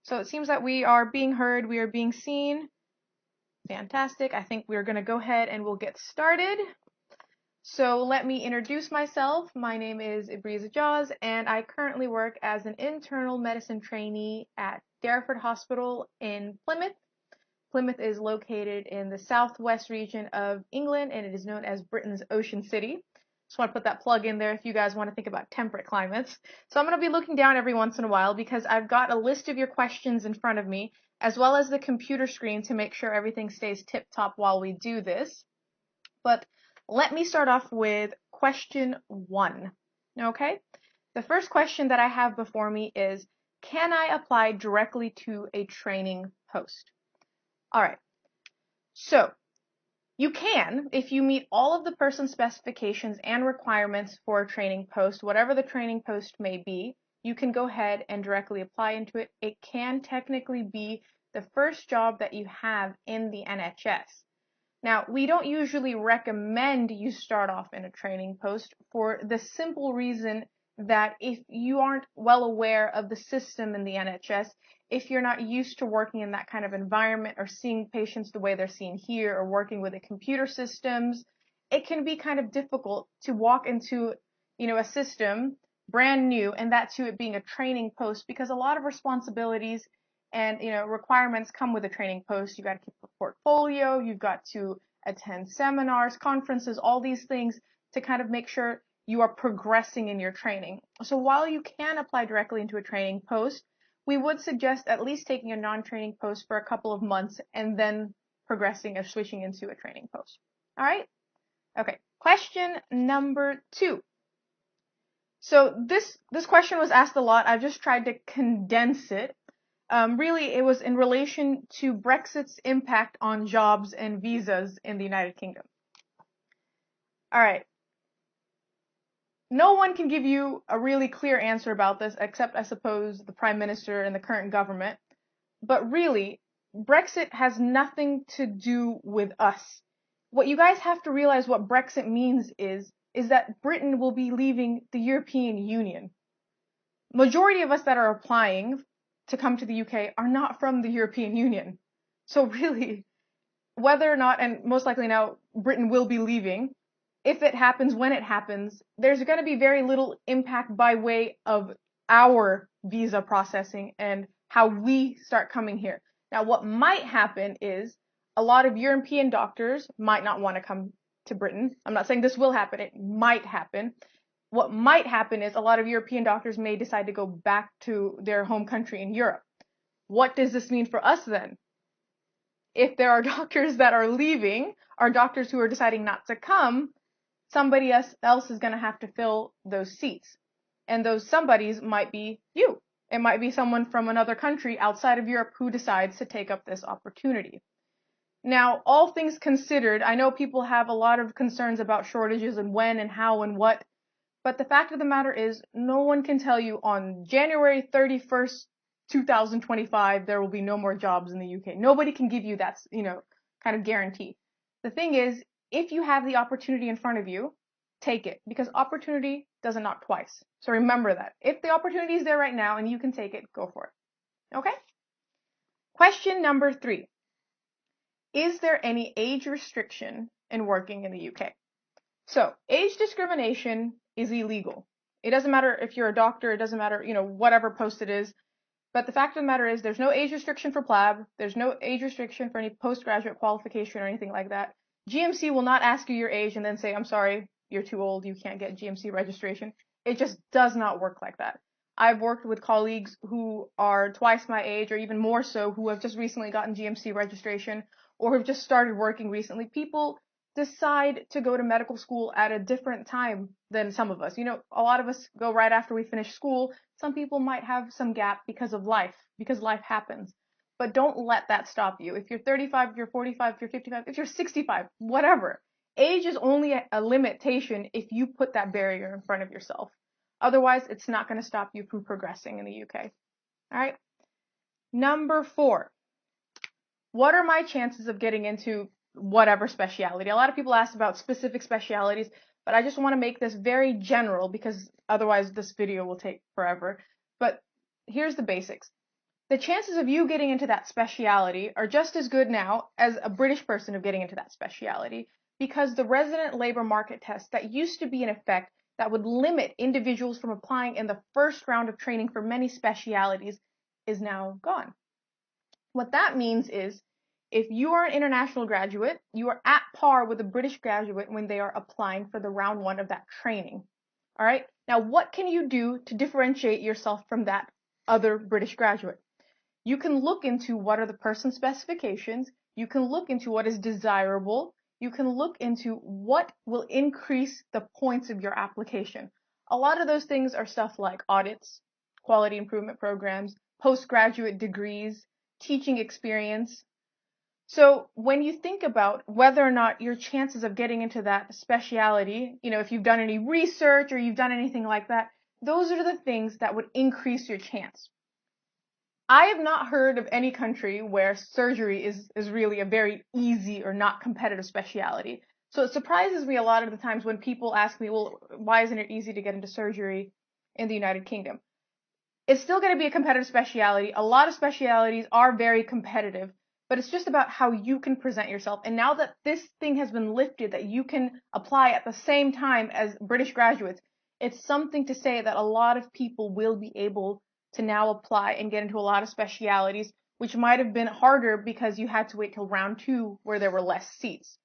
So it seems that we are being heard, we are being seen. Fantastic. I think we're going to go ahead and we'll get started. So let me introduce myself. My name is Ibreez Ajaz, and I currently work as an internal medicine trainee at Dareford Hospital in Plymouth. Plymouth is located in the southwest region of England, and it is known as Britain's Ocean City. Just want to put that plug in there if you guys want to think about temperate climates. So I'm going to be looking down every once in a while because I've got a list of your questions in front of me, as well as the computer screen to make sure everything stays tip-top while we do this. But let me start off with question 1. Okay? The first question that I have before me is, can I apply directly to a training post? All right. So you can, if you meet all of the person specifications and requirements for a training post, whatever the training post may be, you can go ahead and directly apply into it. It can technically be the first job that you have in the NHS. Now, we don't usually recommend you start off in a training post for the simple reason that if you aren't well aware of the system in the NHS, if you're not used to working in that kind of environment or seeing patients the way they're seen here or working with the computer systems, it can be kind of difficult to walk into, a system brand new, and that too it being a training post, because a lot of responsibilities and requirements come with a training post. You've got to keep a portfolio, you've got to attend seminars, conferences, all these things to kind of make sure you are progressing in your training. So while you can apply directly into a training post, we would suggest at least taking a non-training post for a couple of months and then progressing or switching into a training post. All right? Okay. Question number 2. So this question was asked a lot. I've just tried to condense it. Really, it was in relation to Brexit's impact on jobs and visas in the United Kingdom. All right. No one can give you a really clear answer about this, except, I suppose, the Prime Minister and the current government. But really, Brexit has nothing to do with us. What you guys have to realize what Brexit means is that Britain will be leaving the European Union. Majority of us that are applying to come to the UK are not from the European Union. So really, whether or not, and most likely now, Britain will be leaving, if it happens, when it happens, there's going to be very little impact by way of our visa processing and how we start coming here. Now, what might happen is a lot of European doctors might not want to come to Britain. I'm not saying this will happen. It might happen. What might happen is a lot of European doctors may decide to go back to their home country in Europe. What does this mean for us then? If there are doctors that are leaving, or doctors who are deciding not to come, somebody else is going to have to fill those seats. And those somebodies might be you. It might be someone from another country outside of Europe who decides to take up this opportunity. Now, all things considered, I know people have a lot of concerns about shortages and when and how and what, but the fact of the matter is no one can tell you on January 31st, 2025, there will be no more jobs in the UK. Nobody can give you that, kind of guarantee. The thing is, if you have the opportunity in front of you, take it, because opportunity doesn't knock twice. So remember that. If the opportunity is there right now and you can take it, go for it. Okay? Question number 3. Is there any age restriction in working in the UK? So, age discrimination is illegal. It doesn't matter if you're a doctor, it doesn't matter, whatever post it is. But the fact of the matter is there's no age restriction for plab, there's no age restriction for any postgraduate qualification or anything like that. GMC will not ask you your age and then say, I'm sorry, you're too old, you can't get GMC registration. It just does not work like that. I've worked with colleagues who are twice my age or even more so, who have just recently gotten GMC registration or have just started working recently. People decide to go to medical school at a different time than some of us. A lot of us go right after we finish school. Some people might have some gap because of life, because life happens. But don't let that stop you. If you're 35, if you're 45, if you're 55, if you're 65, whatever. Age is only a limitation if you put that barrier in front of yourself. Otherwise, it's not going to stop you from progressing in the UK. All right. Number 4. What are my chances of getting into whatever speciality? A lot of people ask about specific specialities, but I just want to make this very general because otherwise this video will take forever. But here's the basics. the chances of you getting into that speciality are just as good now as a British person of getting into that speciality, because the resident labor market test that used to be in effect that would limit individuals from applying in the first round of training for many specialities is now gone. What that means is if you are an international graduate, you are at par with a British graduate when they are applying for the round one of that training. All right. Now, what can you do to differentiate yourself from that other British graduate? You can look into what are the person specifications. You can look into what is desirable. You can look into what will increase the points of your application. A lot of those things are stuff like audits, quality improvement programs, postgraduate degrees, teaching experience. So when you think about whether or not your chances of getting into that speciality, if you've done any research or you've done anything like that, those are the things that would increase your chance. I have not heard of any country where surgery is really a very easy or not competitive speciality. So it surprises me a lot of the times when people ask me, well, why isn't it easy to get into surgery in the United Kingdom? It's still going to be a competitive speciality. A lot of specialities are very competitive, but it's just about how you can present yourself. And now that this thing has been lifted, that you can apply at the same time as British graduates, it's something to say that a lot of people will be able to now apply and get into a lot of specialities, which might have been harder because you had to wait till round 2 where there were less seats.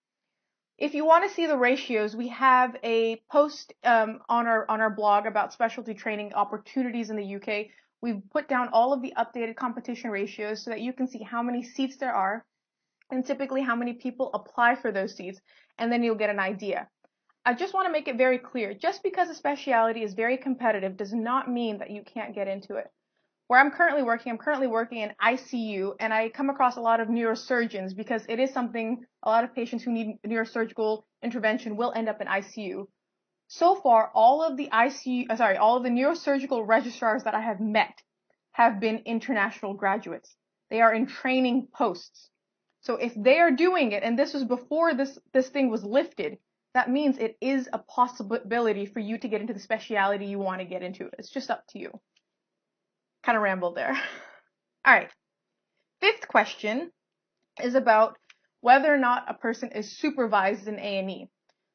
If you want to see the ratios, we have a post on our blog about specialty training opportunities in the UK. We've put down all of the updated competition ratios so that you can see how many seats there are and typically how many people apply for those seats, and then you'll get an idea. I just want to make it very clear, just because a specialty is very competitive does not mean that you can't get into it. Where I'm currently working in ICU, and I come across a lot of neurosurgeons because it is something a lot of patients who need neurosurgical intervention will end up in ICU. So far, all of the neurosurgical registrars that I have met have been international graduates. They are in training posts. So if they are doing it, and this was before this thing was lifted, that means it is a possibility for you to get into the specialty you want to get into. It's just up to you. Kind of rambled there. All right. 5th question is about whether or not a person is supervised in A&E.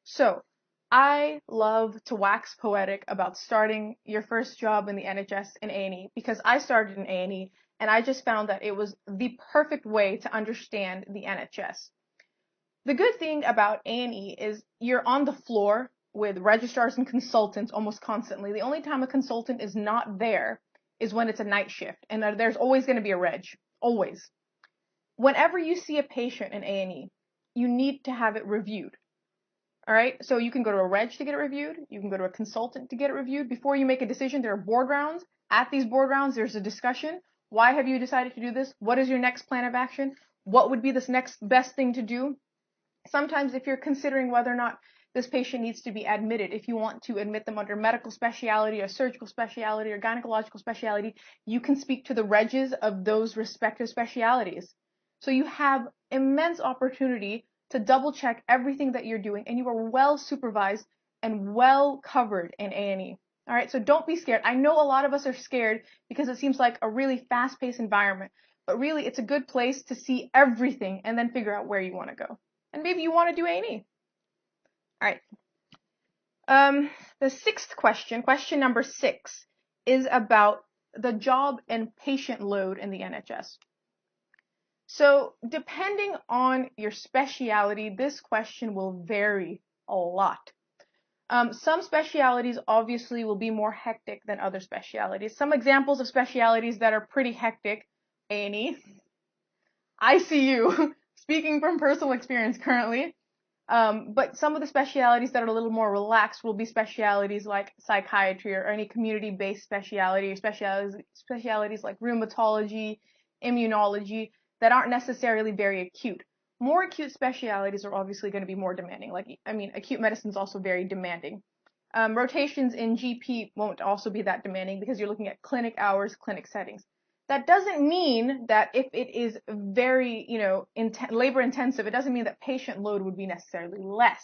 So I love to wax poetic about starting your first job in the NHS in A&E because I started in A&E and I just found that it was the perfect way to understand the NHS. The good thing about A&E is you're on the floor with registrars and consultants almost constantly. The only time a consultant is not there is when it's a night shift, and there's always going to be a reg, always. Whenever you see a patient in A&E, you need to have it reviewed. All right, so you can go to a reg to get it reviewed. You can go to a consultant to get it reviewed. Before you make a decision, there are board rounds. At these board rounds, there's a discussion. Why have you decided to do this? What is your next plan of action? What would be this next best thing to do? Sometimes if you're considering whether or not this patient needs to be admitted, if you want to admit them under medical speciality or surgical speciality or gynecological speciality, you can speak to the regs of those respective specialities. So you have immense opportunity to double check everything that you're doing, and you are well supervised and well covered in A&E. All right, so don't be scared. I know a lot of us are scared because it seems like a really fast-paced environment, but really it's a good place to see everything and then figure out where you want to go. And maybe you want to do A&E. All right. The 6th question, question number 6, is about the job and patient load in the NHS. So depending on your speciality, this question will vary a lot. Some specialities obviously will be more hectic than other specialities. Some examples of specialities that are pretty hectic: A&E, ICU, speaking from personal experience currently. But some of the specialities that are a little more relaxed will be specialities like psychiatry or any community-based speciality, or specialities like rheumatology, immunology, that aren't necessarily very acute. More acute specialities are obviously going to be more demanding. Acute medicine is also very demanding. Rotations in GP won't also be that demanding because you're looking at clinic hours, clinic settings. That doesn't mean that if it is very, labor intensive, it doesn't mean that patient load would be necessarily less.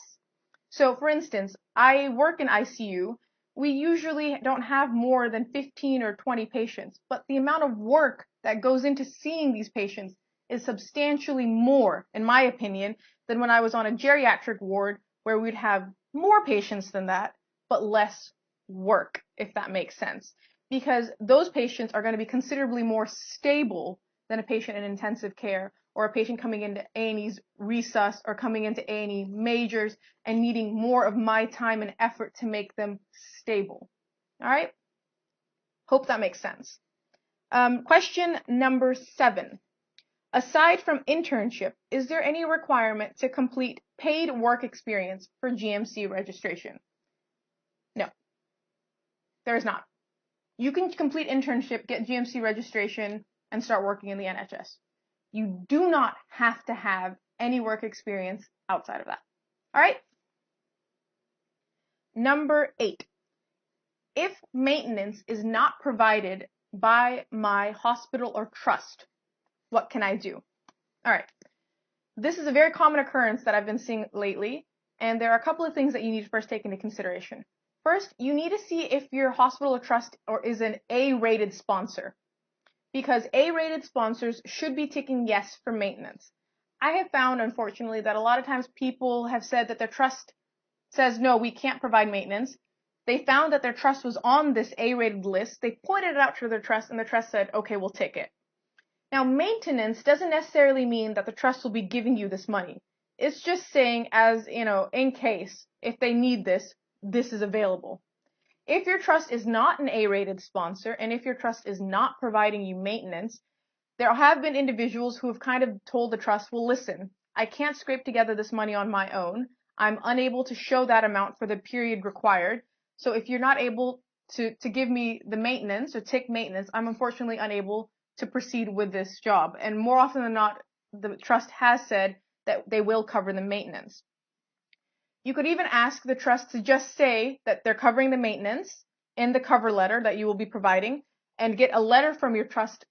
So for instance, I work in ICU we usually don't have more than 15 or 20 patients, but the amount of work that goes into seeing these patients is substantially more, in my opinion, than when I was on a geriatric ward where we'd have more patients than that, but less work, if that makes sense. Because those patients are going to be considerably more stable than a patient in intensive care or a patient coming into A&E's resus or coming into A&E majors and needing more of my time and effort to make them stable. All right? Hope that makes sense. Question number 7. Aside from internship, is there any requirement to complete paid work experience for GMC registration? No, there is not. You can complete internship, get GMC registration, and start working in the NHS. You do not have to have any work experience outside of that. All right? Number 8. If maintenance is not provided by my hospital or trust, what can I do? All right. This is a very common occurrence that I've been seeing lately, and there are a couple of things that you need to first take into consideration. First, you need to see if your hospital or trust is an A-rated sponsor, because A-rated sponsors should be ticking yes for maintenance. I have found, unfortunately, that a lot of times people have said that their trust says, no, we can't provide maintenance. They found that their trust was on this A-rated list. They pointed it out to their trust, and the trust said, okay, we'll take it. Now, maintenance doesn't necessarily mean that the trust will be giving you this money. It's just saying, as, in case, if they need this, this is available. If your trust is not an A-rated sponsor, and if your trust is not providing you maintenance, there have been individuals who have kind of told the trust, well, listen, I can't scrape together this money on my own. I'm unable to show that amount for the period required. So if you're not able to give me the maintenance or tick maintenance, I'm unfortunately unable to proceed with this job. And more often than not, the trust has said that they will cover the maintenance. You could even ask the trust to just say that they're covering the maintenance in the cover letter that you will be providing, and get a letter from your trust,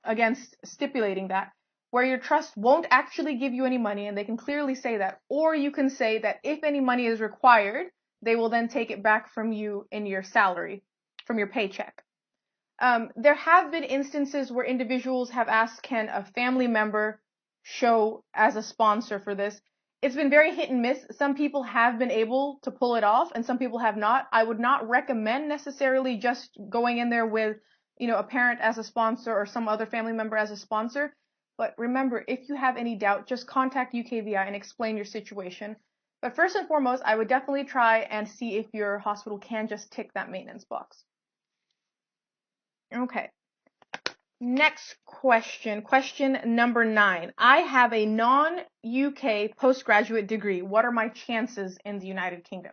against stipulating that, where your trust won't actually give you any money, and they can clearly say that. Or you can say that if any money is required, they will then take it back from you in your salary, from your paycheck. There have been instances where individuals have asked, can a family member show as a sponsor for this? It's been very hit and miss. Some people have been able to pull it off, and some people have not. I would not recommend necessarily just going in there with, a parent as a sponsor or some other family member as a sponsor. But remember, if you have any doubt, just contact UKVI and explain your situation. But first and foremost, I would definitely try and see if your hospital can just tick that maintenance box. Okay. Next question, question number 9. I have a non-UK postgraduate degree. What are my chances in the United Kingdom?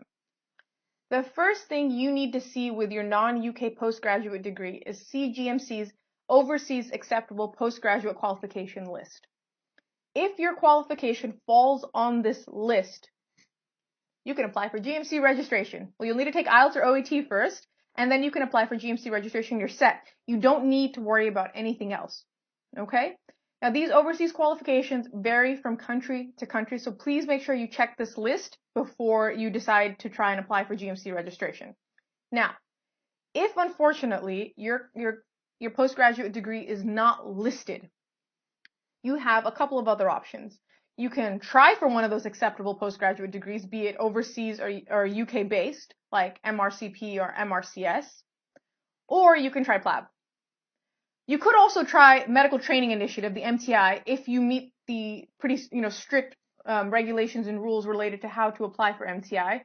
The first thing you need to see with your non-UK postgraduate degree is CGMC's Overseas Acceptable Postgraduate Qualification list. If your qualification falls on this list, you can apply for GMC registration. Well, you'll need to take IELTS or OET first, and then you can apply for GMC registration. You're set. You don't need to worry about anything else. Okay? Now, these overseas qualifications vary from country to country, so please make sure you check this list before you decide to try and apply for GMC registration. Now, if unfortunately your postgraduate degree is not listed, you have a couple of other options. You can try for one of those acceptable postgraduate degrees, be it overseas or UK based, like MRCP or MRCS, or you can try plab. You could also try Medical Training Initiative, the MTI, if you meet the pretty strict regulations and rules related to how to apply for MTI.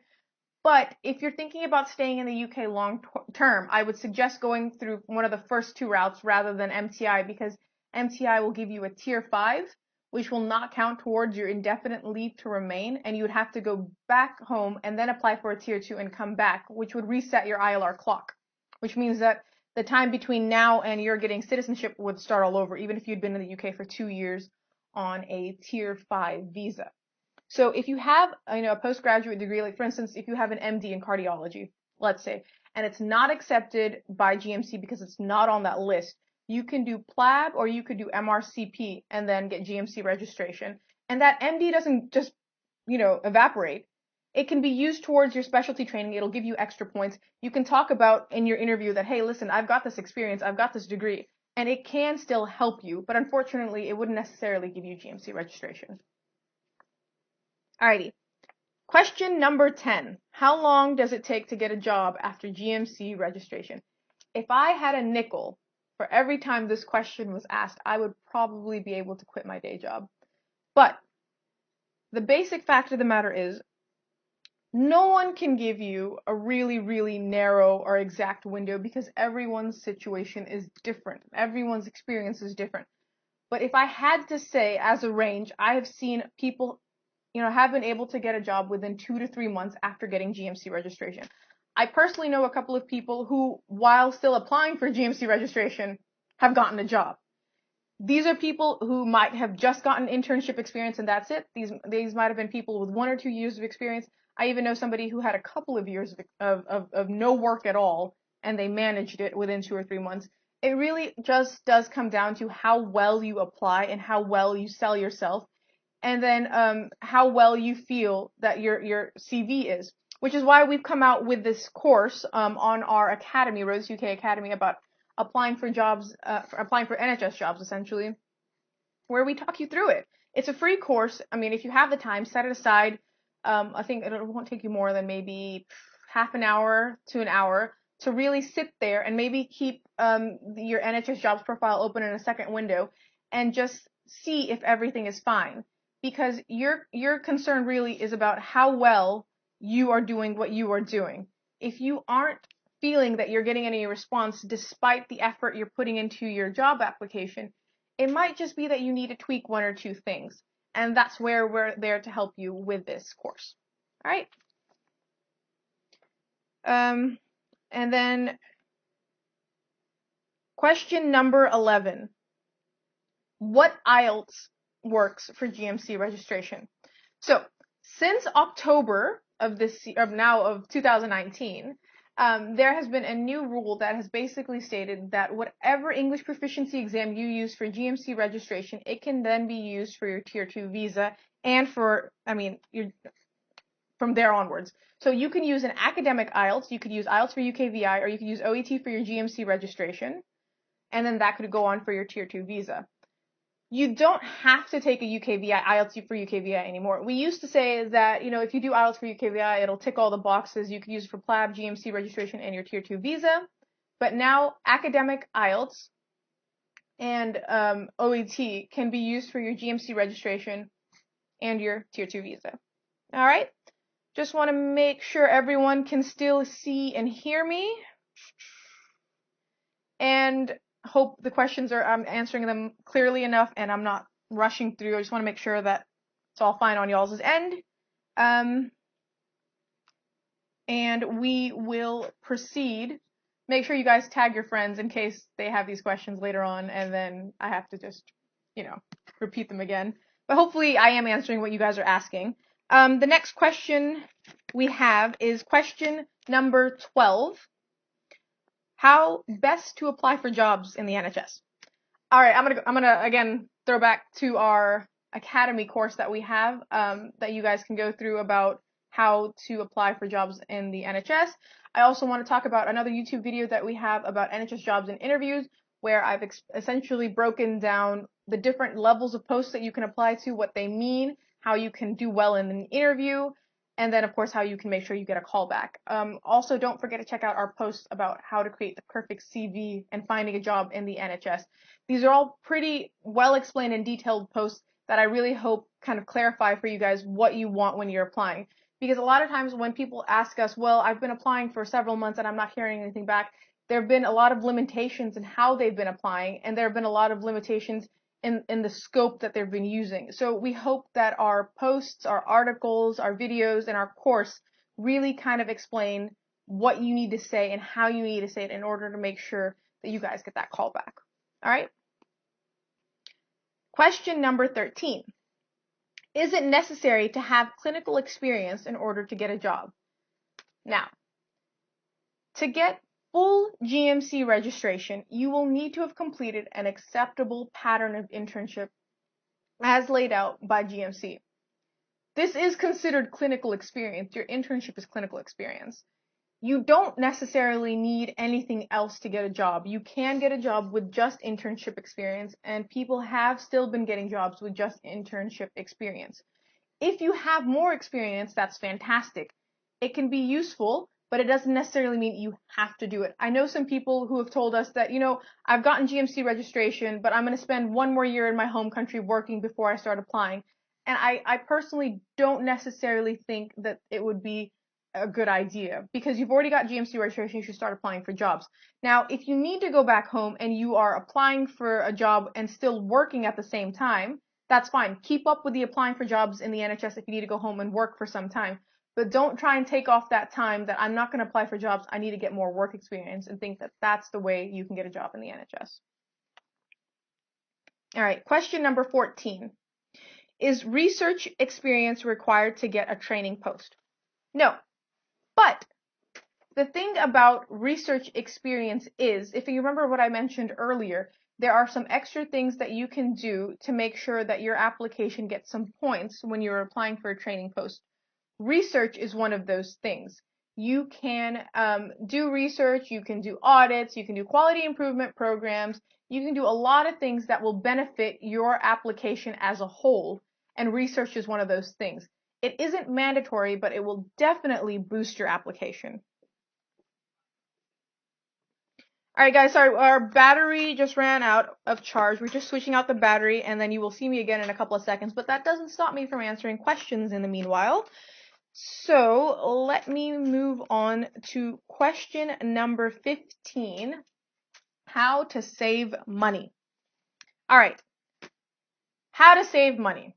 But if you're thinking about staying in the UK long term, I would suggest going through one of the first two routes rather than MTI, because MTI will give you a Tier 5, which will not count towards your indefinite leave to remain, and you would have to go back home and then apply for a Tier 2 and come back, which would reset your ILR clock, which means that the time between now and you're getting citizenship would start all over, even if you'd been in the UK for 2 years on a Tier 5 visa. So if you have a postgraduate degree, like for instance, if you have an MD in cardiology, let's say, and it's not accepted by GMC because it's not on that list, you can do plab or you could do MRCP and then get GMC registration. And that MD doesn't just, evaporate. It can be used towards your specialty training. It'll give you extra points. You can talk about in your interview that, hey, listen, I've got this experience, I've got this degree, and it can still help you, but unfortunately, it wouldn't necessarily give you GMC registration. Alrighty. Question number 10. How long does it take to get a job after GMC registration? If I had a nickel for every time this question was asked, I would probably be able to quit my day job. But the basic fact of the matter is, no one can give you a really, really narrow or exact window because everyone's situation is different. Everyone's experience is different. But if I had to say as a range, I have seen people, have been able to get a job within 2 to 3 months after getting GMC registration. I personally know a couple of people who, while still applying for GMC registration, have gotten a job. These are people who might have just gotten internship experience and that's it. These might have been people with 1 or 2 years of experience. I even know somebody who had a couple of years of no work at all, and they managed it within 2 or 3 months. It really just does come down to how well you apply and how well you sell yourself, and then how well you feel that your CV is. Which is why we've come out with this course on our academy, roadtouk Academy, about applying for jobs, applying for NHS jobs, essentially, where we talk you through it. It's a free course. I mean, if you have the time, set it aside. I think it won't take you more than maybe half an hour to an hour to really sit there and maybe keep your NHS jobs profile open in a second window and just see if everything is fine. Because your concern really is about how well you are doing what you are doing. If you aren't feeling that you're getting any response despite the effort you're putting into your job application, it might just be that you need to tweak 1 or 2 things. And that's where we're there to help you with this course. All right. And then question number 11. What IELTS works for GMC registration? So since October of 2019, there has been a new rule that has basically stated that whatever English proficiency exam you use for GMC registration, it can then be used for your Tier 2 visa and from there onwards. So you can use an academic IELTS, you could use IELTS for UKVI, or you could use OET for your GMC registration, and then that could go on for your Tier 2 visa. You don't have to take a UKVI, IELTS for UKVI anymore. We used to say that, if you do IELTS for UKVI, it'll tick all the boxes. You could use it for plab, GMC registration, and your Tier 2 visa. But now, academic IELTS and OET can be used for your GMC registration and your Tier 2 visa. All right? Just want to make sure everyone can still see and hear me. And hope the questions I'm answering them clearly enough and I'm not rushing through. I just want to make sure that it's all fine on y'all's end. And we will proceed. Make sure you guys tag your friends in case they have these questions later on and then I have to just, repeat them again. But hopefully I am answering what you guys are asking. The next question we have is question number 12. How best to apply for jobs in the NHS? All right, I'm gonna again throw back to our academy course that we have that you guys can go through about how to apply for jobs in the NHS. I also want to talk about another YouTube video that we have about NHS jobs and interviews, where I've essentially broken down the different levels of posts that you can apply to, what they mean, how you can do well in an interview, and then, of course, how you can make sure you get a call back. Also, don't forget to check out our posts about how to create the perfect CV and finding a job in the NHS. These are all pretty well explained and detailed posts that I really hope kind of clarify for you guys what you want when you're applying. Because a lot of times when people ask us, well, I've been applying for several months and I'm not hearing anything back, there have been a lot of limitations in how they've been applying, and there have been a lot of limitations in the scope that they've been using. So we hope that our posts, our articles, our videos, and our course really kind of explain what you need to say and how you need to say it in order to make sure that you guys get that call back. All right? Question number 13. Is it necessary to have clinical experience in order to get a job? Now, to get full GMC registration, you will need to have completed an acceptable pattern of internship as laid out by GMC. this is considered clinical experience. Your internship is clinical experience. You don't necessarily need anything else to get a job. You can get a job with just internship experience, and people have still been getting jobs with just internship experience. If you have more experience, that's fantastic. It can be useful, but it doesn't necessarily mean you have to do it. I know some people who have told us that, I've gotten GMC registration, but I'm going to spend one more year in my home country working before I start applying. And I personally don't necessarily think that it would be a good idea, because you've already got GMC registration, you should start applying for jobs. Now, if you need to go back home and you are applying for a job and still working at the same time, that's fine. Keep up with the applying for jobs in the NHS if you need to go home and work for some time. But don't try and take off that time that I'm not going to apply for jobs, I need to get more work experience, and think that that's the way you can get a job in the NHS. All right, question number 14. Is research experience required to get a training post? No. But the thing about research experience is, if you remember what I mentioned earlier, there are some extra things that you can do to make sure that your application gets some points when you're applying for a training post. Research is one of those things. You can do research, you can do audits, you can do quality improvement programs, you can do a lot of things that will benefit your application as a whole, and research is one of those things. It isn't mandatory, but it will definitely boost your application. All right, guys, sorry, our battery just ran out of charge. We're just switching out the battery, and then you will see me again in a couple of seconds, but that doesn't stop me from answering questions in the meanwhile. So let me move on to question number 15, how to save money. All right, how to save money.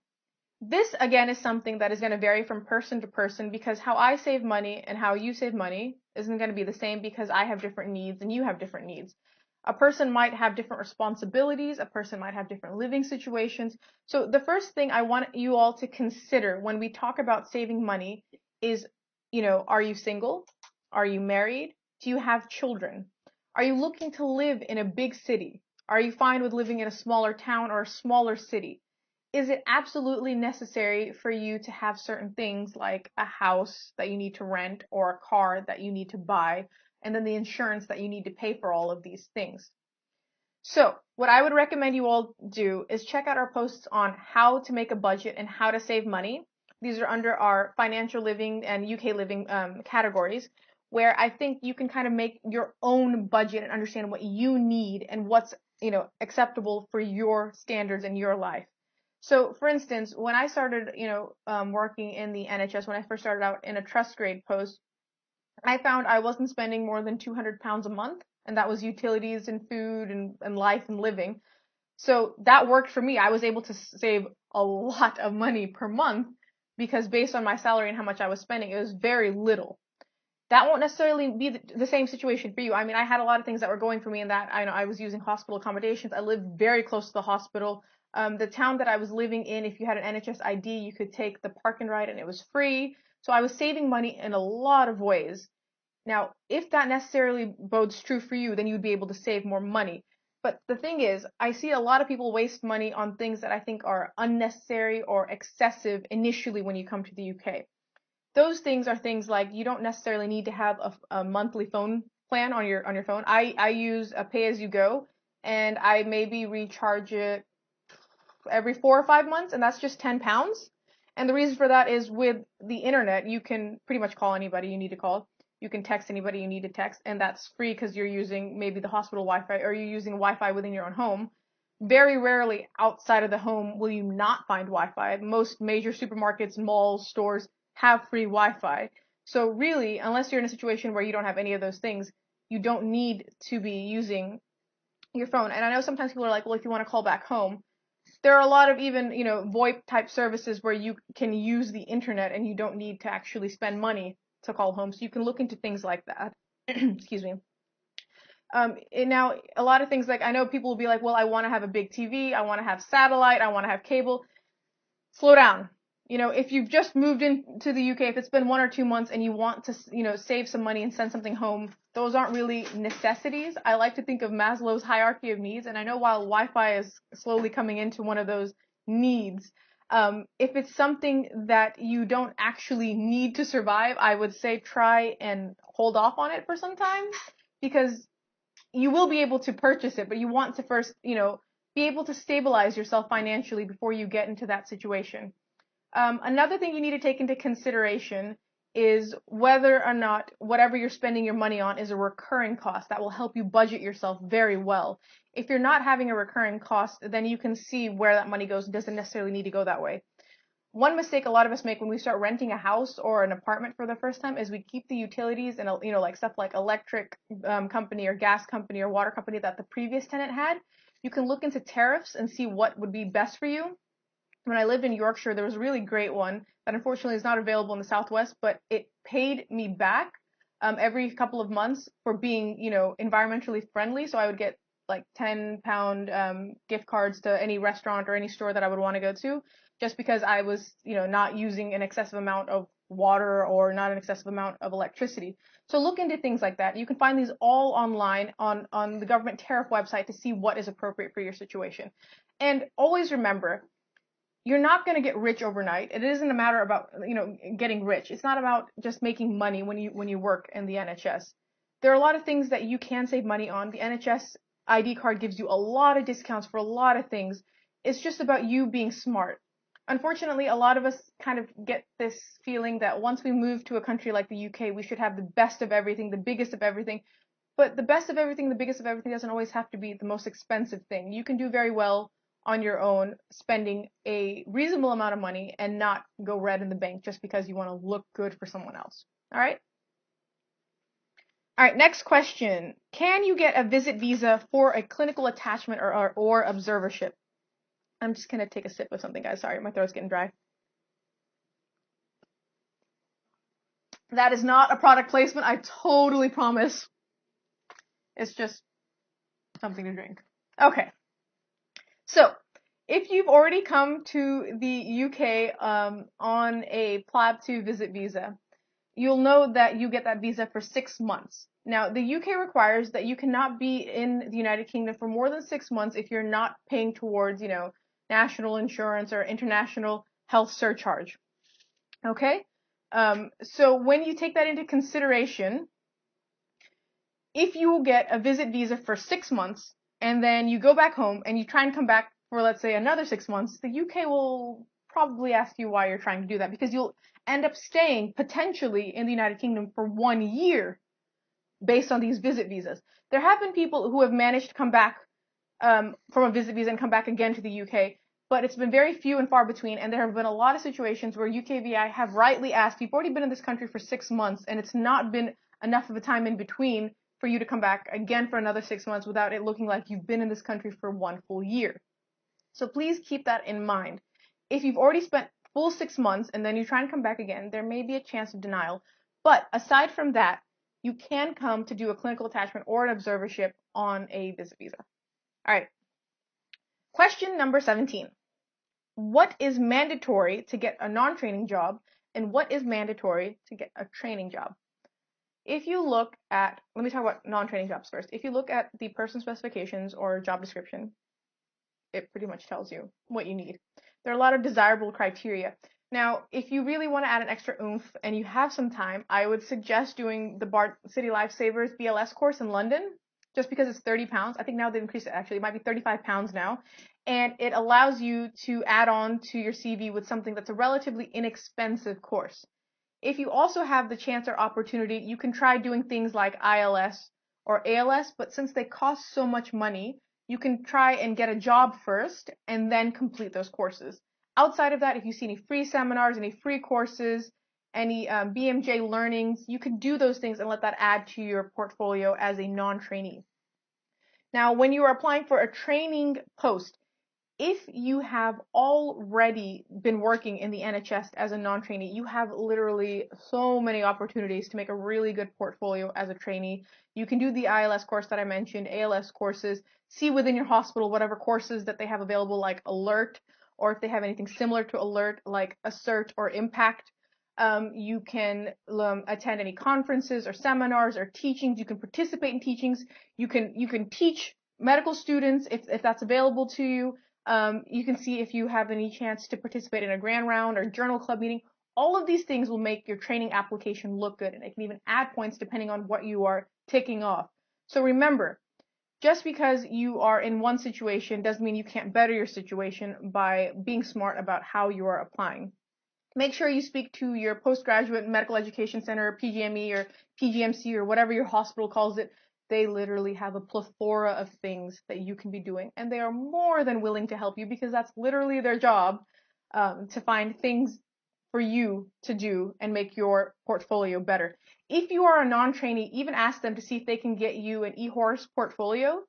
This, again, is something that is going to vary from person to person, because how I save money and how you save money isn't going to be the same, because I have different needs and you have different needs. A person might have different responsibilities. A person might have different living situations. So the first thing I want you all to consider when we talk about saving money is, are you single? Are you married? Do you have children? Are you looking to live in a big city? Are you fine with living in a smaller town or a smaller city? Is it absolutely necessary for you to have certain things like a house that you need to rent or a car that you need to buy, and then the insurance that you need to pay for all of these things? So what I would recommend you all do is check out our posts on how to make a budget and how to save money. These are under our financial living and UK living categories, where I think you can kind of make your own budget and understand what you need and what's acceptable for your standards in your life. So, for instance, when I started, working in the NHS, when I first started out in a trust grade post, I found I wasn't spending more than £200 a month, and that was utilities and food and life and living. So that worked for me. I was able to save a lot of money per month, because based on my salary and how much I was spending, it was very little. That won't necessarily be the same situation for you. I mean, I had a lot of things that were going for me in that I was using hospital accommodations. I lived very close to the hospital. The town that I was living in, if you had an NHS ID, you could take the park and ride and it was free. So I was saving money in a lot of ways. Now, if that necessarily bodes true for you, then you'd be able to save more money. But the thing is, I see a lot of people waste money on things that I think are unnecessary or excessive initially when you come to the UK. Those things are things like, you don't necessarily need to have a monthly phone plan on your phone. I use a pay-as-you-go, and I maybe recharge it every 4 or 5 months, and that's just £10. And the reason for that is, with the internet, you can pretty much call anybody you need to call. You can text anybody you need to text, and that's free because you're using maybe the hospital Wi-Fi, or you're using Wi-Fi within your own home. Very rarely outside of the home will you not find Wi-Fi. Most major supermarkets, malls, stores have free Wi-Fi. So really, unless you're in a situation where you don't have any of those things, you don't need to be using your phone. And I know sometimes people are like, well, if you want to call back home, there are a lot of even, VoIP type services where you can use the internet and you don't need to actually spend money to call home. So you can look into things like that. Excuse me. Now, a lot of things, like, I know people will be like, well, I want to have a big TV, I want to have satellite, I want to have cable. Slow down. If you've just moved into the UK, if it's been 1 or 2 months and you want to, save some money and send something home, those aren't really necessities. I like to think of Maslow's hierarchy of needs, and I know while Wi-Fi is slowly coming into one of those needs, If it's something that you don't actually need to survive, I would say try and hold off on it for some time, because you will be able to purchase it, but you want to first, be able to stabilize yourself financially before you get into that situation. Another thing you need to take into consideration is whether or not whatever you're spending your money on is a recurring cost that will help you budget yourself very well. If you're not having a recurring cost, then you can see where that money goes. It doesn't necessarily need to go that way. One mistake a lot of us make when we start renting a house or an apartment for the first time is we keep the utilities and, like stuff like electric company or gas company or water company that the previous tenant had. You can look into tariffs and see what would be best for you. When I lived in Yorkshire, there was a really great one that unfortunately is not available in the Southwest, but it paid me back every couple of months for being, environmentally friendly. So I would get like £10 gift cards to any restaurant or any store that I would want to go to, just because I was, not using an excessive amount of water or not an excessive amount of electricity. So look into things like that. You can find these all online on the government tariff website to see what is appropriate for your situation. And always remember, you're not going to get rich overnight. It isn't a matter about, getting rich. It's not about just making money when you work in the NHS. There are a lot of things that you can save money on. The NHS ID card gives you a lot of discounts for a lot of things. It's just about you being smart. Unfortunately, a lot of us kind of get this feeling that once we move to a country like the UK, we should have the best of everything, the biggest of everything. But the best of everything, the biggest of everything doesn't always have to be the most expensive thing. You can do very well on your own, spending a reasonable amount of money and not go red in the bank just because you want to look good for someone else. All right? All right, next question. Can you get a visit visa for a clinical attachment or observership? I'm just going to take a sip of something, guys. Sorry, my throat's getting dry. That is not a product placement, I totally promise. It's just something to drink. Okay. So, if you've already come to the UK on a plab 2 visit visa, you'll know that you get that visa for 6 months. Now, the UK requires that you cannot be in the United Kingdom for more than 6 months if you're not paying towards, national insurance or international health surcharge. Okay? So when you take that into consideration, if you will get a visit visa for 6 months and then you go back home and you try and come back for, let's say, another 6 months, the UK will probably ask you why you're trying to do that, because you'll end up staying potentially in the United Kingdom for 1 year based on these visit visas. There have been people who have managed to come back from a visit visa and come back again to the UK, but it's been very few and far between, and there have been a lot of situations where UKVI have rightly asked, you've already been in this country for 6 months, and it's not been enough of a time in between for you to come back again for another 6 months without it looking like you've been in this country for 1 full year. So please keep that in mind. If you've already spent full 6 months and then you try and come back again, there may be a chance of denial. But aside from that, you can come to do a clinical attachment or an observership on a visit visa. All right. Question number 17. What is mandatory to get a non-training job, and what is mandatory to get a training job? If you look at, let me talk about non-training jobs first. If you look at the person specifications or job description, it pretty much tells you what you need. There are a lot of desirable criteria. Now, if you really want to add an extra oomph and you have some time, I would suggest doing the Bart City Lifesavers BLS course in London, just because it's £30. I think now they've increased it, actually. It might be £35 now. And it allows you to add on to your CV with something that's a relatively inexpensive course. If you also have the chance or opportunity, you can try doing things like ILS or ALS, but since they cost so much money, you can try and get a job first and then complete those courses. Outside of that, if you see any free seminars, any free courses, any BMJ learnings, you can do those things and let that add to your portfolio as a non-trainee. Now, when you are applying for a training post, if you have already been working in the NHS as a non-trainee, you have literally so many opportunities to make a really good portfolio as a trainee. You can do the ILS course that I mentioned, ALS courses, see within your hospital whatever courses that they have available like Alert, or if they have anything similar to Alert like Assert or Impact. You can attend any conferences or seminars or teachings. You can participate in teachings. You can teach medical students if that's available to you. You can see if you have any chance to participate in a grand round or journal club meeting. All of these things will make your training application look good, and it can even add points depending on what you are ticking off. So remember, just because you are in one situation doesn't mean you can't better your situation by being smart about how you are applying. Make sure you speak to your postgraduate medical education center, PGME or PGMC or whatever your hospital calls it. They literally have a plethora of things that you can be doing, and they are more than willing to help you because that's literally their job, to find things for you to do and make your portfolio better. If you are a non-trainee, even ask them to see if they can get you an eHorse portfolio.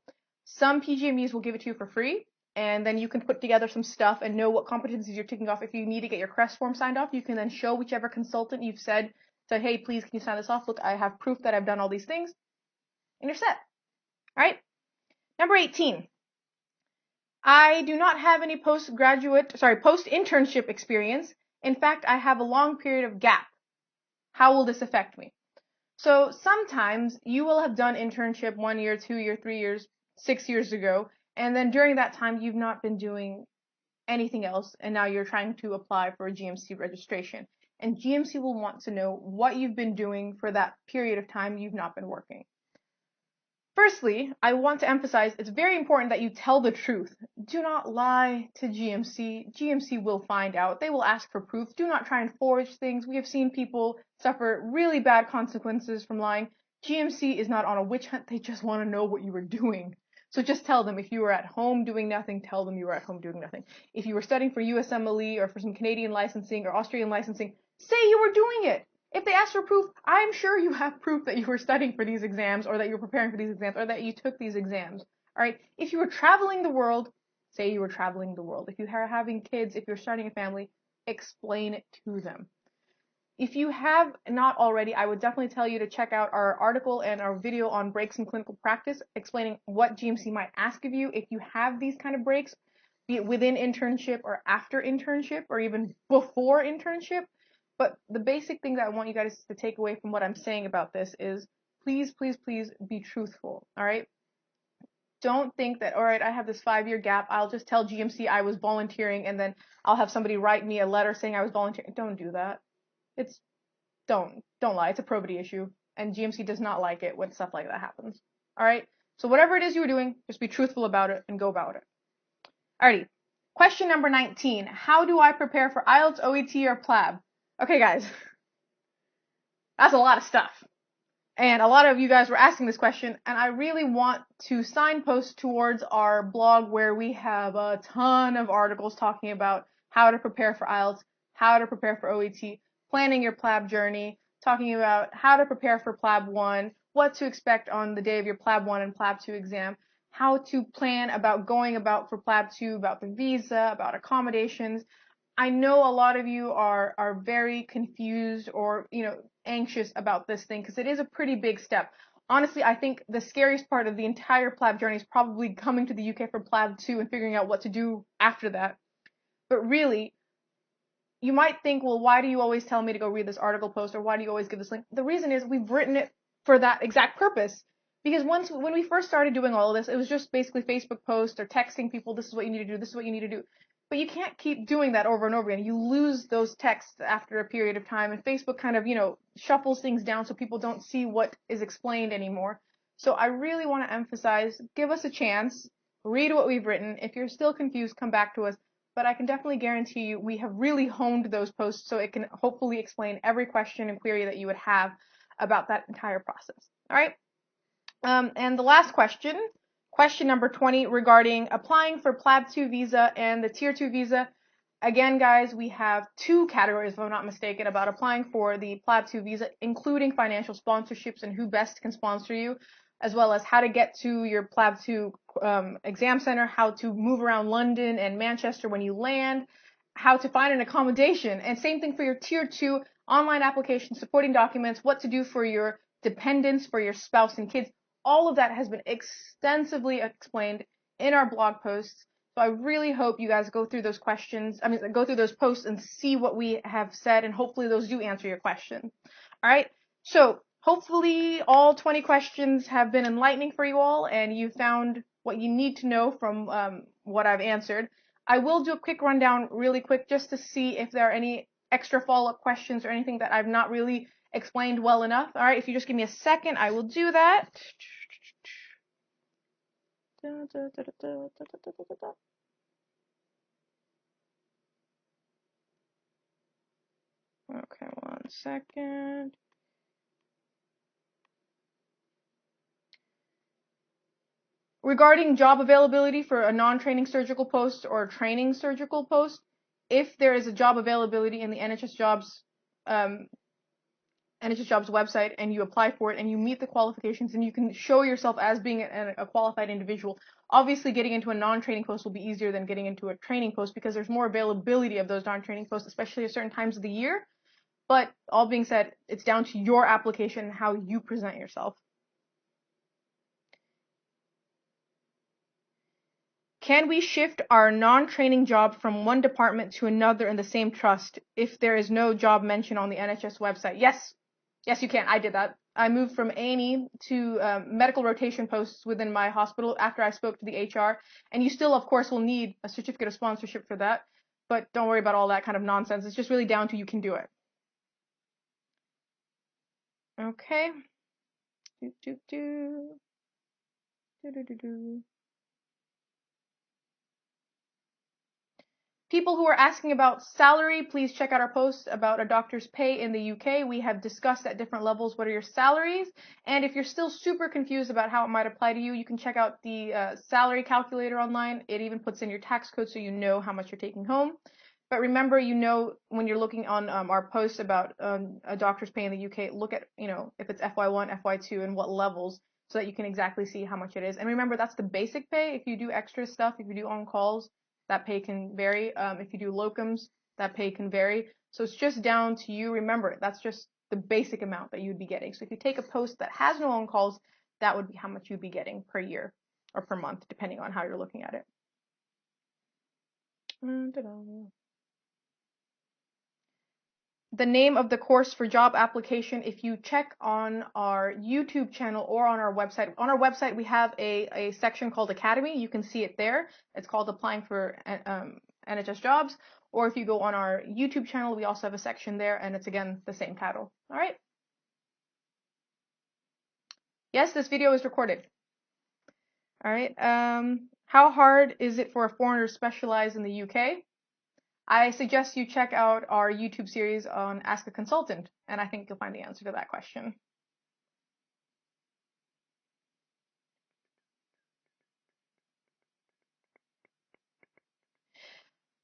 Some PGMEs will give it to you for free, and then you can put together some stuff and know what competencies you're ticking off. If you need to get your CREST form signed off, you can then show whichever consultant you've said, hey, please, can you sign this off? Look, I have proof that I've done all these things, and you're set. All right. Number 18. I do not have any post-internship experience. In fact, I have a long period of gap. How will this affect me? So sometimes you will have done internship 1 year, 2 year, 3 years, 6 years ago, and then during that time you've not been doing anything else, and now you're trying to apply for a GMC registration. And GMC will want to know what you've been doing for that period of time you've not been working. Firstly, I want to emphasize it's very important that you tell the truth. Do not lie to GMC. GMC will find out. They will ask for proof. Do not try and forge things. We have seen people suffer really bad consequences from lying. GMC is not on a witch hunt. They just want to know what you were doing. So just tell them. If you were at home doing nothing, tell them you were at home doing nothing. If you were studying for USMLE or for some Canadian licensing or Australian licensing, say you were doing it. If they ask for proof, I'm sure you have proof that you were studying for these exams, or that you were preparing for these exams, or that you took these exams. All right? If you were traveling the world, say you were traveling the world. If you are having kids, if you're starting a family, explain it to them. If you have not already, I would definitely tell you to check out our article and our video on breaks in clinical practice, explaining what GMC might ask of you if you have these kind of breaks, be it within internship or after internship or even before internship. But the basic thing that I want you guys to take away from what I'm saying about this is please, please, please be truthful, all right? Don't think that, all right, I have this 5-year gap, I'll just tell GMC I was volunteering and then I'll have somebody write me a letter saying I was volunteering. Don't do that. Don't lie. It's a probity issue, and GMC does not like it when stuff like that happens, all right? So whatever it is you were doing, just be truthful about it and go about it. Alrighty. Question number 19. How do I prepare for IELTS, OET, or plab? Okay, guys, that's a lot of stuff. And a lot of you guys were asking this question, and I really want to signpost towards our blog where we have a ton of articles talking about how to prepare for IELTS, how to prepare for OET, planning your plab journey, talking about how to prepare for plab 1, what to expect on the day of your plab 1 and plab 2 exam, how to plan about going about for plab 2, about the visa, about accommodations. I know a lot of you are very confused or, anxious about this thing because it is a pretty big step. Honestly, I think the scariest part of the entire plab journey is probably coming to the UK for plab 2 and figuring out what to do after that. But really, you might think, well, why do you always tell me to go read this article post, or why do you always give this link? The reason is we've written it for that exact purpose. Because when we first started doing all of this, it was just basically Facebook posts or texting people, this is what you need to do, this is what you need to do. But you can't keep doing that over and over again. You lose those texts after a period of time, and Facebook kind of, shuffles things down so people don't see what is explained anymore. So I really want to emphasize, give us a chance, read what we've written. If you're still confused, come back to us. But I can definitely guarantee you we have really honed those posts so it can hopefully explain every question and query that you would have about that entire process. All right? And the last question number 20, regarding applying for plab 2 visa and the tier 2 visa. Again, guys, we have 2 categories, if I'm not mistaken, about applying for the plab 2 visa, including financial sponsorships and who best can sponsor you, as well as how to get to your plab 2 exam center, how to move around London and Manchester when you land, how to find an accommodation, and same thing for your tier 2 online application, supporting documents, what to do for your dependents, for your spouse and kids. All of that has been extensively explained in our blog posts. So I really hope you guys go through those go through those posts and see what we have said, and hopefully those do answer your question. All right. So hopefully all 20 questions have been enlightening for you all, and you found what you need to know from what I've answered. I will do a quick rundown really quick just to see if there are any extra follow-up questions or anything that I've not really explained well enough. All right, if you just give me a second, I will do that. Okay, 1 second. Regarding job availability for a non-training surgical post or a training surgical post, if there is a job availability in the NHS Jobs website and you apply for it and you meet the qualifications and you can show yourself as being a qualified individual, obviously getting into a non-training post will be easier than getting into a training post because there's more availability of those non-training posts, especially at certain times of the year. But all being said, it's down to your application and how you present yourself. Can we shift our non-training job from one department to another in the same trust if there is no job mentioned on the NHS website? Yes. Yes, you can. I did that. I moved from A&E to medical rotation posts within my hospital after I spoke to the HR. And you still, of course, will need a certificate of sponsorship for that. But don't worry about all that kind of nonsense. It's just really down to you can do it. Okay. People who are asking about salary, please check out our post about a doctor's pay in the UK. We have discussed at different levels what are your salaries. And if you're still super confused about how it might apply to you, you can check out the salary calculator online. It even puts in your tax code so you know how much you're taking home. But remember, when you're looking on our post about a doctor's pay in the UK, look at, if it's FY1, FY2, and what levels so that you can exactly see how much it is. And remember, that's the basic pay. If you do extra stuff, if you do on-calls, that pay can vary. If you do locums, that pay can vary. So it's just down to you. Remember, that's just the basic amount that you'd be getting. So if you take a post that has no on-calls, that would be how much you'd be getting per year or per month, depending on how you're looking at it. The name of the course for job application, if you check on our YouTube channel or on our website we have a section called Academy. You can see it there. It's called Applying for NHS Jobs. Or if you go on our YouTube channel, we also have a section there, and it's again the same title. All right. Yes, this video is recorded. All right. How hard is it for a foreigner to specialize in the UK? I suggest you check out our YouTube series on Ask a Consultant, and I think you'll find the answer to that question.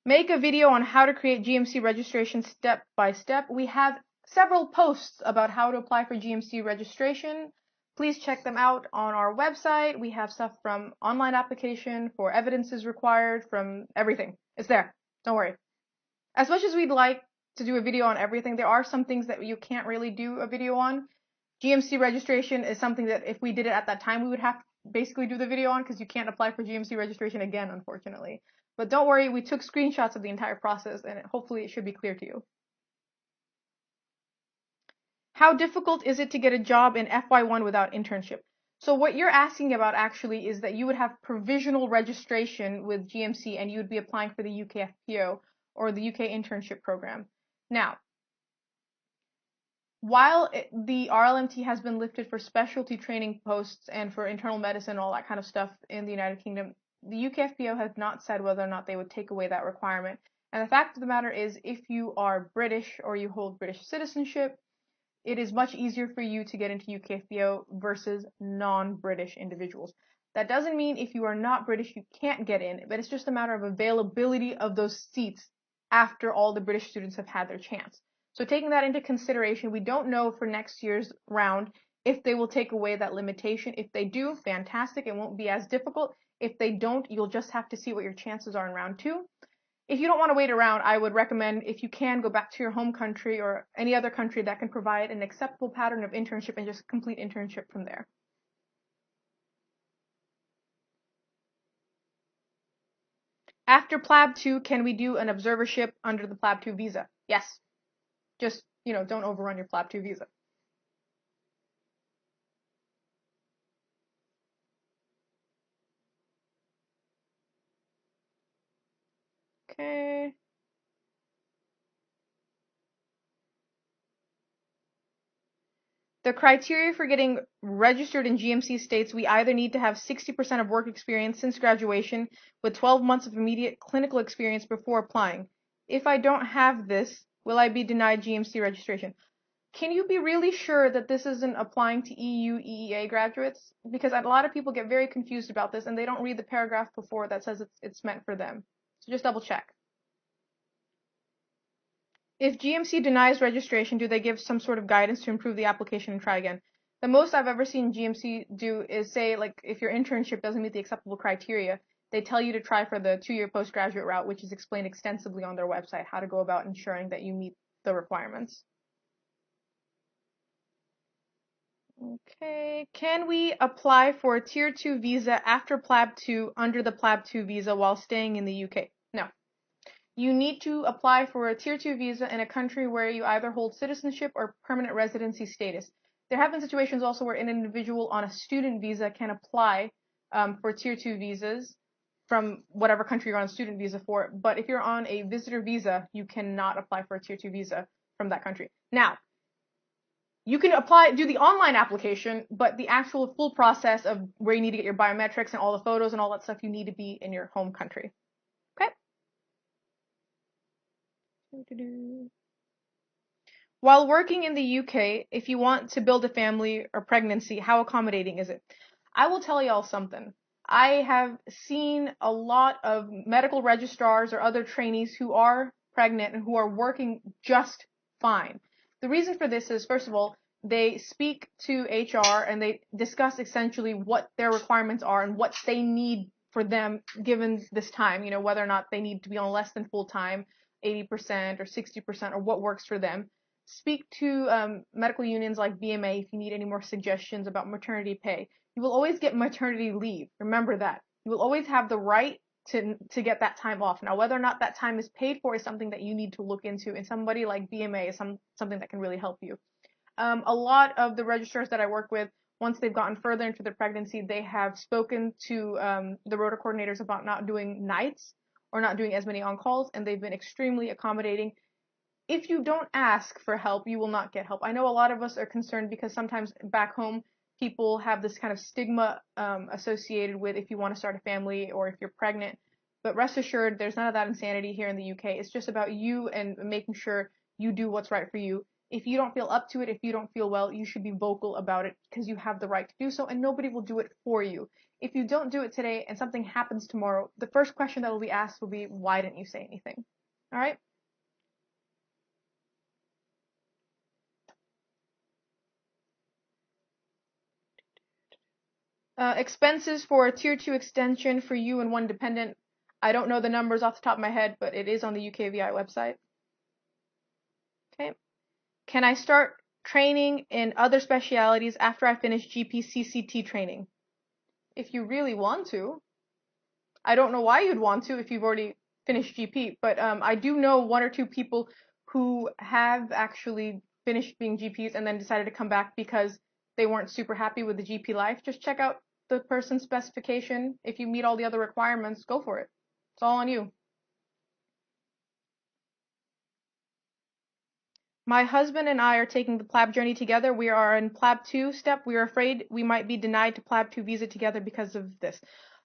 Make a video on how to create GMC registration step by step. We have several posts about how to apply for GMC registration. Please check them out on our website. We have stuff from online application, for evidences required, from everything. It's there. Don't worry. As much as we'd like to do a video on everything, there are some things that you can't really do a video on. GMC registration is something that if we did it at that time, we would have to basically do the video on because you can't apply for GMC registration again, unfortunately. But don't worry, we took screenshots of the entire process and hopefully it should be clear to you. How difficult is it to get a job in FY1 without internship? So what you're asking about actually is that you would have provisional registration with GMC and you would be applying for the UK FPO or the UK internship program. Now, while the RLMT has been lifted for specialty training posts and for internal medicine, all that kind of stuff in the United Kingdom, the UK FPO has not said whether or not they would take away that requirement. And the fact of the matter is, if you are British or you hold British citizenship, it is much easier for you to get into UK FPO versus non-British individuals. That doesn't mean if you are not British, you can't get in, but it's just a matter of availability of those seats after all the British students have had their chance. So taking that into consideration, we don't know for next year's round if they will take away that limitation. If they do, fantastic, it won't be as difficult. If they don't, you'll just have to see what your chances are in round 2. If you don't want to wait around, I would recommend, if you can, go back to your home country or any other country that can provide an acceptable pattern of internship and just complete internship from there. After plab 2, can we do an observership under the plab 2 visa? Yes. Just, don't overrun your plab 2 visa. Okay. The criteria for getting registered in GMC states we either need to have 60% of work experience since graduation with 12 months of immediate clinical experience before applying. If I don't have this, will I be denied GMC registration? Can you be really sure that this isn't applying to EU, EEA graduates? Because a lot of people get very confused about this and they don't read the paragraph before that says it's meant for them. So just double check. If GMC denies registration, do they give some sort of guidance to improve the application and try again? The most I've ever seen GMC do is say, like, if your internship doesn't meet the acceptable criteria, they tell you to try for the 2-year postgraduate route, which is explained extensively on their website, how to go about ensuring that you meet the requirements. Okay, can we apply for a Tier 2 visa after plab 2 under the plab 2 visa while staying in the UK? No. You need to apply for a Tier 2 visa in a country where you either hold citizenship or permanent residency status. There have been situations also where an individual on a student visa can apply for Tier 2 visas from whatever country you're on a student visa for, but if you're on a visitor visa, you cannot apply for a Tier 2 visa from that country. Now, you can do the online application, but the actual full process of where you need to get your biometrics and all the photos and all that stuff, you need to be in your home country. Okay? While working in the UK, if you want to build a family or pregnancy, how accommodating is it? I will tell y'all something. I have seen a lot of medical registrars or other trainees who are pregnant and who are working just fine. The reason for this is, first of all, they speak to HR and they discuss essentially what their requirements are and what they need for them given this time, whether or not they need to be on less than full time, 80% or 60% or what works for them. Speak to medical unions like BMA if you need any more suggestions about maternity pay. You will always get maternity leave. Remember that. You will always have the right to get that time off. Now, whether or not that time is paid for is something that you need to look into, and somebody like BMA is something that can really help you. A lot of the registrars that I work with, once they've gotten further into their pregnancy, they have spoken to the rota coordinators about not doing nights or not doing as many on-calls, and they've been extremely accommodating. If you don't ask for help, you will not get help. I know a lot of us are concerned because sometimes back home, people have this kind of stigma associated with if you want to start a family or if you're pregnant. But rest assured, there's none of that insanity here in the UK. It's just about you and making sure you do what's right for you. If you don't feel up to it, if you don't feel well, you should be vocal about it because you have the right to do so and nobody will do it for you. If you don't do it today and something happens tomorrow, the first question that will be asked will be, why didn't you say anything? All right? Expenses for a Tier 2 extension for you and one dependent. I don't know the numbers off the top of my head, but it is on the UKVI website. Okay. Can I start training in other specialities after I finish GP CCT training? If you really want to. I don't know why you'd want to if you've already finished GP, but I do know 1 or 2 people who have actually finished being GPs and then decided to come back because they weren't super happy with the GP life. Just check out the person's specification. If you meet all the other requirements, go for it. It's all on you. My husband and I are taking the plab journey together. We are in plab 2 step. We are afraid we might be denied to plab 2 visa together because of this.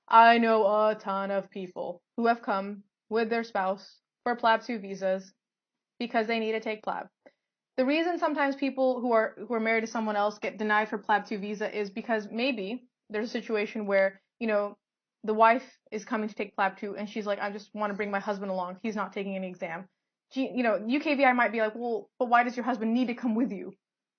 I know a ton of people who have come with their spouse for plab 2 visas because they need to take plab. The reason sometimes people who are married to someone else get denied for plab 2 visa is because maybe there's a situation where, the wife is coming to take plab 2 and she's like, I just want to bring my husband along. He's not taking any exam. UKVI might be like, well, but why does your husband need to come with you?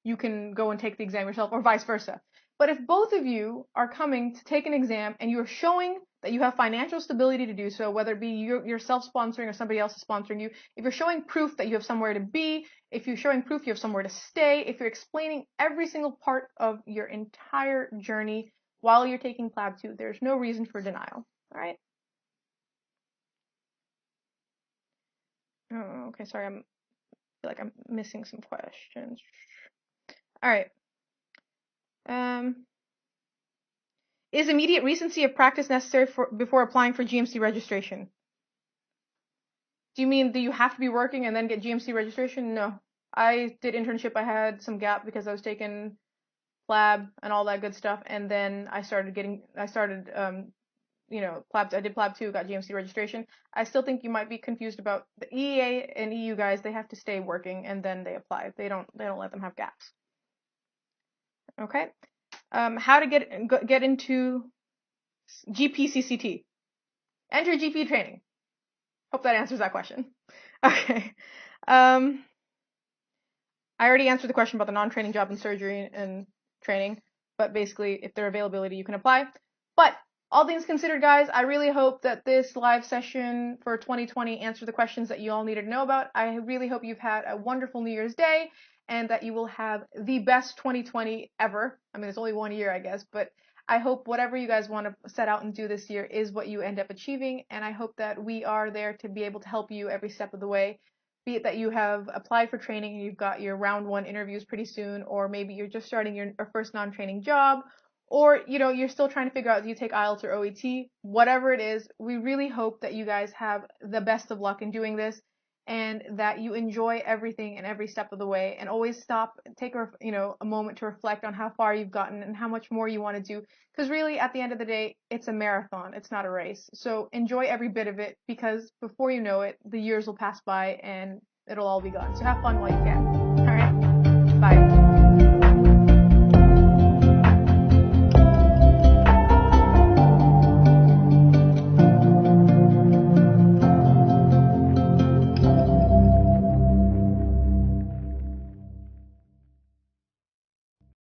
You can go and take the exam yourself, or vice versa. But if both of you are coming to take an exam and you're showing that you have financial stability to do so, whether it be you're self-sponsoring or somebody else is sponsoring you, if you're showing proof that you have somewhere to be, if you're showing proof you have somewhere to stay, if you're explaining every single part of your entire journey while you're taking plab 2, there's no reason for denial. All right? Oh, okay, sorry, I feel like I'm missing some questions. All right. Is immediate recency of practice necessary before applying for GMC registration? Do you mean do you have to be working and then get GMC registration? No. I did internship. I had some gap because I was taking plab and all that good stuff, and then I started plab. I did plab 2, got GMC registration. I still think you might be confused about the EEA and EU guys. They have to stay working and then they apply. They don't let them have gaps. Okay. How to get into GPCCT? Enter GP training. Hope that answers that question. Okay. I already answered the question about the non-training job in surgery and training, but basically, if there's availability, you can apply. But all things considered, guys, I really hope that this live session for 2020 answered the questions that you all needed to know about. I really hope you've had a wonderful New Year's Day and that you will have the best 2020 ever. I mean, it's only 1 year, I guess, but I hope whatever you guys want to set out and do this year is what you end up achieving, and I hope that we are there to be able to help you every step of the way. Be it that you have applied for training and you've got your round 1 interviews pretty soon, or maybe you're just starting your first non-training job, or you're still trying to figure out, do you take IELTS or OET? Whatever it is, we really hope that you guys have the best of luck in doing this, and that you enjoy everything and every step of the way, and always stop, take a moment to reflect on how far you've gotten and how much more you want to do, because really at the end of the day, it's a marathon, it's not a race. So enjoy every bit of it, because before you know it, the years will pass by and it'll all be gone. So have fun while you can.